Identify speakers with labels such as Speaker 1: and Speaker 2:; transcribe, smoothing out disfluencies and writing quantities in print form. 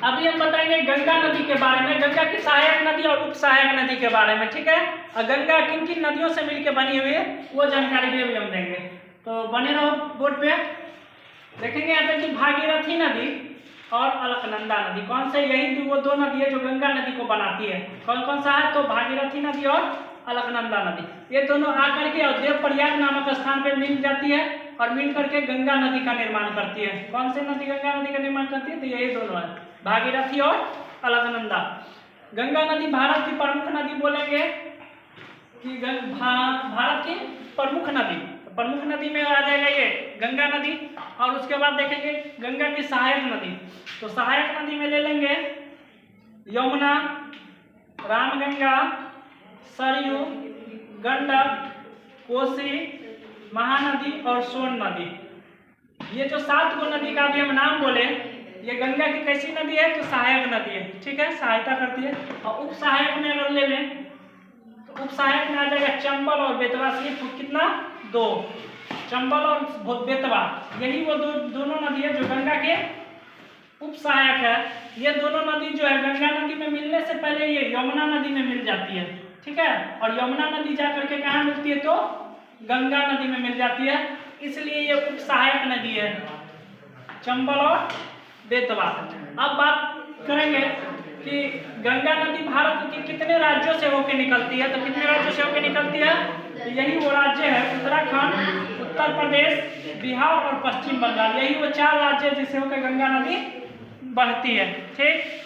Speaker 1: अभी हम बताएंगे गंगा नदी के बारे में, गंगा की सहायक नदी और उप सहायक नदी के बारे में, ठीक है। और गंगा किन किन नदियों से मिलकर बनी हुई है वो जानकारी भी अभी हम देंगे, तो बने रहो बोर्ड पे। देखेंगे यहाँ पे कि भागीरथी नदी और अलकनंदा नदी, कौन से, यही वो दो नदी है जो गंगा नदी को बनाती है। कौन कौन सा है, तो भागीरथी नदी और अलकनंदा नदी, ये दोनों आकर के और देवप्रयाग नामक स्थान पर मिल जाती है और मिल करके गंगा नदी का निर्माण करती है। कौन सी नदी गंगा नदी का निर्माण करती है, तो यही दोनों है, भागीरथी और अलकनंदा। गंगा नदी भारत की प्रमुख नदी बोलेंगे कि भारत की प्रमुख नदी, प्रमुख नदी में आ जाएगा ये गंगा नदी। और उसके बाद देखेंगे गंगा की सहायक नदी, तो सहायक नदी में ले लेंगे यमुना, रामगंगा, सरयू, गंडक, कोसी, महानदी और सोन नदी। ये जो 7 गो नदी का भी हम नाम बोले, ये गंगा की कैसी नदी है, तो सहायक नदी है, ठीक है, सहायता करती है। और उप सहायक में अगर ले लें तो उप सहायक में आ जाएगा चंबल और बेतवा, सिर्फ कितना, 2, चंबल और बेतवा, यही वो दोनों नदी है जो गंगा के उप सहायक है। ये दोनों नदी जो है गंगा नदी में मिलने से पहले ये यमुना नदी में मिल जाती है, ठीक है, और यमुना नदी जा करके कहाँ मिलती है, तो गंगा नदी में मिल जाती है, इसलिए ये उप सहायक नदी है, चंबल और बेतवा। अब बात करेंगे कि गंगा नदी भारत के कितने राज्यों से होकर निकलती है, तो कितने राज्यों से होकर निकलती है, तो यही वो राज्य है उत्तराखंड, उत्तर प्रदेश, बिहार और पश्चिम बंगाल, यही वो 4 राज्य जिससे होकर गंगा नदी बहती है, ठीक।